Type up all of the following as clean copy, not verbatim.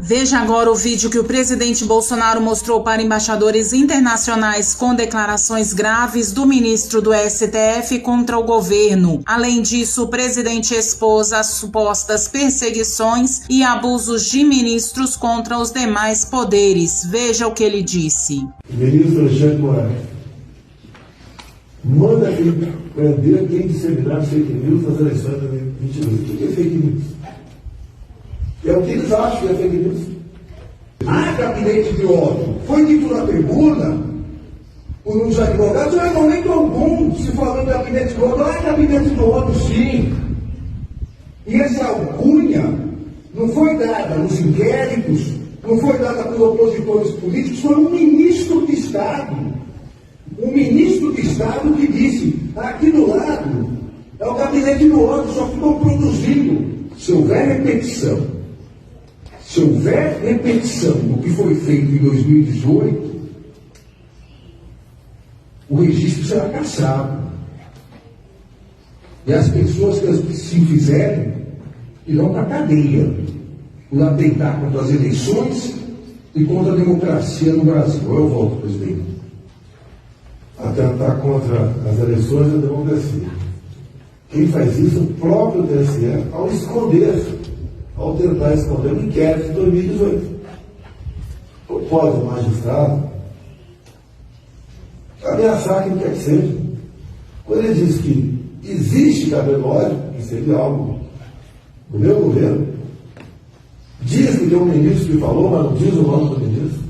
Veja agora o vídeo que o presidente Bolsonaro mostrou para embaixadores internacionais com declarações graves do ministro do STF contra o governo. Além disso, o presidente expôs as supostas perseguições e abusos de ministros contra os demais poderes. Veja o que ele disse. O ministro Alexandre de Moraes manda prender quem disseminar fake news nas eleições de 2022. O que é fake news? É o que eles acham que é fake news. Gabinete de ódio. Foi dito na tribuna por uns advogados, não é momento algum se falou em gabinete de ódio. Gabinete de ódio, sim. E essa alcunha não foi dada nos inquéritos, não foi dada por opositores políticos, foi um ministro de Estado. Um ministro de Estado que disse, aqui do lado é o gabinete do ódio, só ficou produzindo. Se houver repetição do que foi feito em 2018, o registro será cassado. E as pessoas que se fizerem irão para a cadeia por atentar contra as eleições e contra a democracia no Brasil. Eu volto, presidente. Atentar contra as eleições e a democracia. Quem faz isso é o próprio TSE ao tentar esconder o inquérito de 2018. Pode o magistrado ameaçar quem quer que seja. Quando ele diz que existe cabelo ódio, que seria algo do meu governo, diz que tem um ministro que falou, mas não diz o nome do ministro,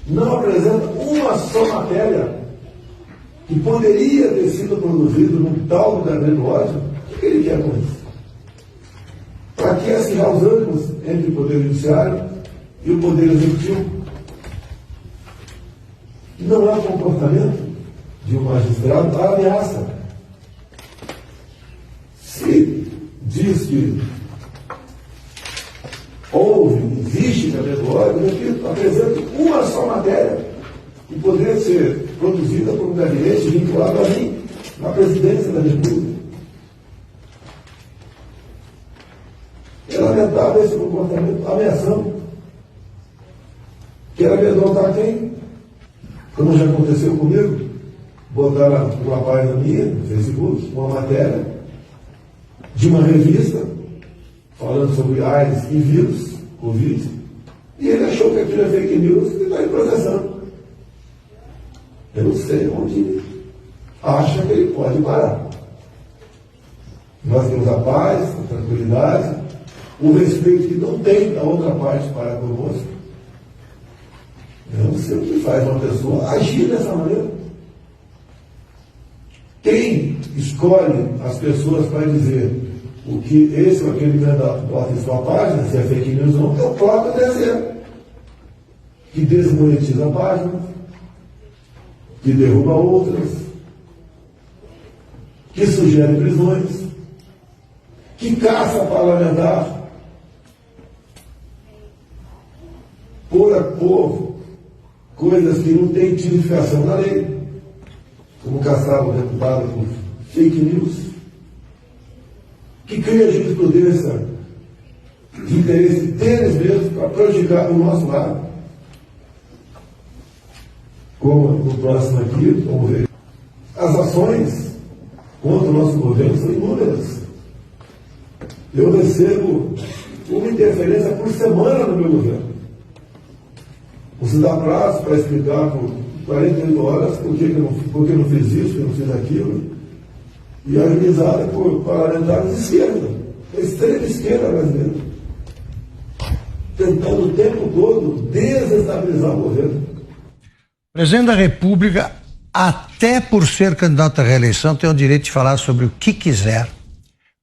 não apresenta uma só matéria que poderia ter sido produzido num tal do cabelo ódio, o que ele quer com isso? Para que acirrar os ânimos entre o Poder Judiciário e o Poder Executivo? Não é o comportamento de um magistrado a ameaça. Se diz que existe cabelo ódio, repito, apresento uma só matéria que poderia ser produzida por um gabinete vinculado a mim, na presidência da República. É lamentável esse comportamento ameaçando. Quer amedrontar quem? Como já aconteceu comigo, botaram uma página minha no Facebook, uma matéria de uma revista falando sobre AIDS e vírus, Covid, e ele achou que aquilo é fake news e está aí processando. Eu não sei onde acha que ele pode parar. Nós temos a paz, a tranquilidade, o respeito que não tem da outra parte para conosco. Eu não sei o que faz uma pessoa agir dessa maneira. Quem escolhe as pessoas para dizer o que esse ou aquele candidato bota em sua página, se é fake news ou não, é o próprio TSE, que desmonetiza a página, que derruba outras, que sugere prisões, que caça parlamentar, pôr a povo coisas que não têm tipificação na lei, como caçar o deputado por fake news, que cria jurisprudência de interesse deles mesmos para prejudicar o nosso lado. Como no próximo aqui, vamos ver. As ações contra o nosso governo são inúmeras. Eu recebo uma interferência por semana no meu governo. Você dá prazo para explicar por 48 horas por que eu não fiz isso, por que eu não fiz aquilo. E organizada por parlamentares de esquerda, a extrema esquerda brasileira, tentando o tempo todo desestabilizar o governo. O presidente da República, até por ser candidato à reeleição, tem o direito de falar sobre o que quiser,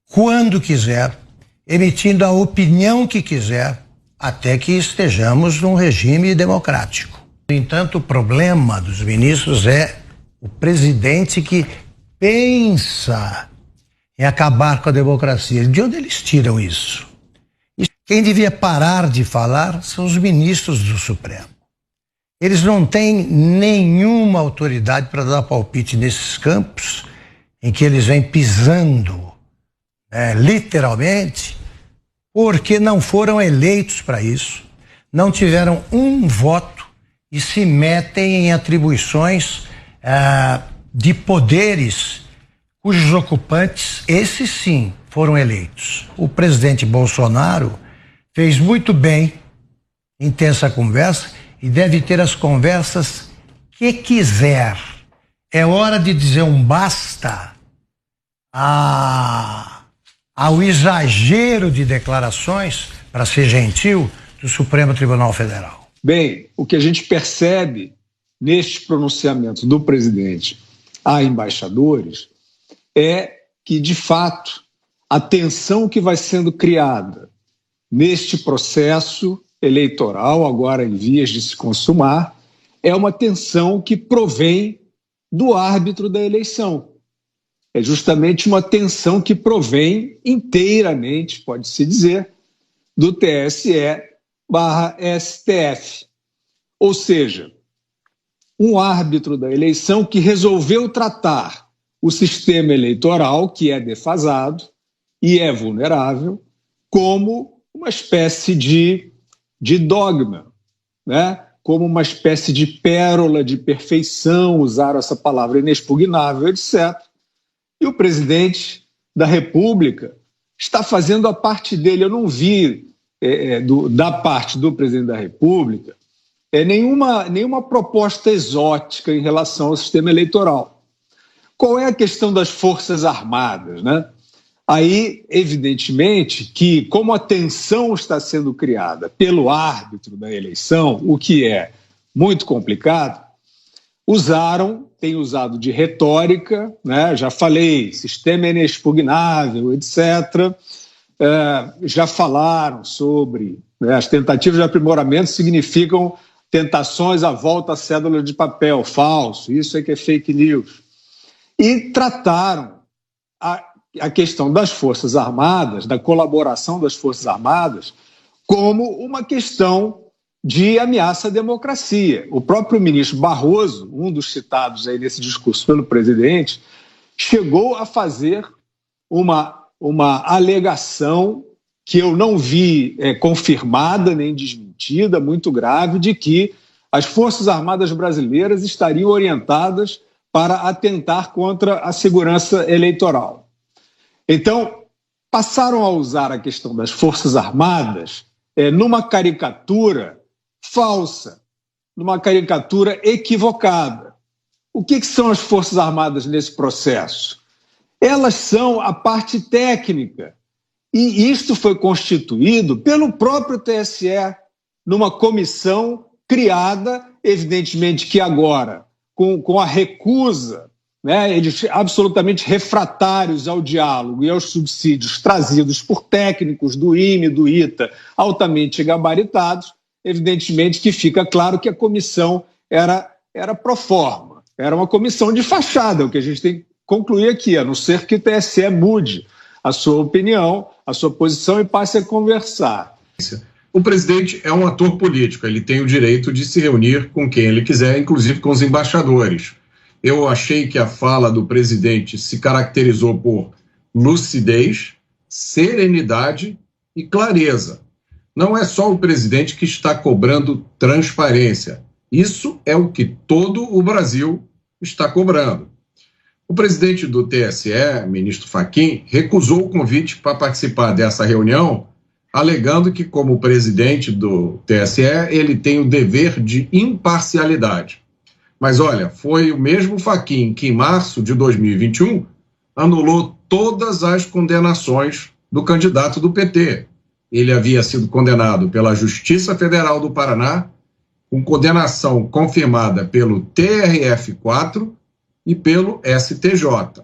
quando quiser, emitindo a opinião que quiser, até que estejamos num regime democrático. No entanto, o problema dos ministros é o presidente que pensa em acabar com a democracia. De onde eles tiram isso? E quem devia parar de falar são os ministros do Supremo. Eles não têm nenhuma autoridade para dar palpite nesses campos em que eles vêm pisando, literalmente, porque não foram eleitos para isso, não tiveram um voto e se metem em atribuições de poderes cujos ocupantes, esses sim, foram eleitos. O presidente Bolsonaro fez muito bem em ter essa conversa e deve ter as conversas que quiser. É hora de dizer um basta ao exagero de declarações, para ser gentil, do Supremo Tribunal Federal. Bem, o que a gente percebe neste pronunciamento do presidente a embaixadores é que, de fato, a tensão que vai sendo criada neste processo eleitoral, agora em vias de se consumar, é uma tensão que provém do árbitro da eleição. É justamente uma tensão que provém inteiramente, pode-se dizer, do TSE/STF. Ou seja, um árbitro da eleição que resolveu tratar o sistema eleitoral, que é defasado e é vulnerável, como uma espécie de dogma, né? Como uma espécie de pérola de perfeição, usaram essa palavra inexpugnável, etc. E o presidente da República está fazendo a parte dele. Eu não vi da parte do presidente da República nenhuma proposta exótica em relação ao sistema eleitoral. Qual é a questão das Forças Armadas, né? Aí, evidentemente, que como a tensão está sendo criada pelo árbitro da eleição, o que é muito complicado, têm usado de retórica, né? Já falei, sistema inexpugnável, etc. Já falaram sobre, né, as tentativas de aprimoramento significam tentações à volta à cédula de papel, falso, isso é que é fake news. E trataram a questão das Forças Armadas, da colaboração das Forças Armadas, como uma questão de ameaça à democracia. O próprio ministro Barroso, um dos citados aí nesse discurso pelo presidente, chegou a fazer uma alegação que eu não vi confirmada nem desmentida, muito grave, de que as Forças Armadas brasileiras estariam orientadas para atentar contra a segurança eleitoral. Então, passaram a usar a questão das Forças Armadas numa caricatura falsa, numa caricatura equivocada. O que são as Forças Armadas nesse processo? Elas são a parte técnica, e isto foi constituído pelo próprio TSE, numa comissão criada, evidentemente que agora, com a recusa, né, eles absolutamente refratários ao diálogo e aos subsídios trazidos por técnicos do IME, do ITA, altamente gabaritados, evidentemente que fica claro que a comissão era pro forma, era uma comissão de fachada, o que a gente tem que concluir aqui, a não ser que o TSE mude a sua opinião, a sua posição e passe a conversar. O presidente é um ator político, ele tem o direito de se reunir com quem ele quiser, inclusive com os embaixadores. Eu achei que a fala do presidente se caracterizou por lucidez, serenidade e clareza. Não é só o presidente que está cobrando transparência. Isso é o que todo o Brasil está cobrando. O presidente do TSE, ministro Fachin, recusou o convite para participar dessa reunião, alegando que, como presidente do TSE, ele tem o dever de imparcialidade. Mas, olha, foi o mesmo Fachin que, em março de 2021, anulou todas as condenações do candidato do PT. Ele havia sido condenado pela Justiça Federal do Paraná, com condenação confirmada pelo TRF4 e pelo STJ.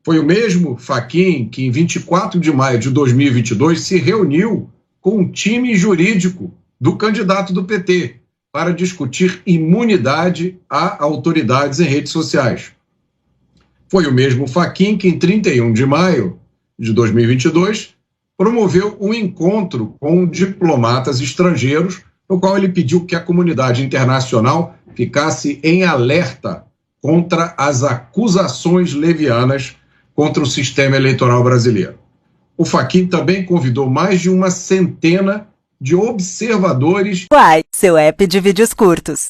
Foi o mesmo Fachin que, em 24 de maio de 2022, se reuniu com o time jurídico do candidato do PT para discutir imunidade a autoridades em redes sociais. Foi o mesmo Fachin que, em 31 de maio de 2022, promoveu um encontro com diplomatas estrangeiros, no qual ele pediu que a comunidade internacional ficasse em alerta contra as acusações levianas contra o sistema eleitoral brasileiro. O Fachin também convidou mais de uma centena de observadores. Uai, seu app de vídeos curtos.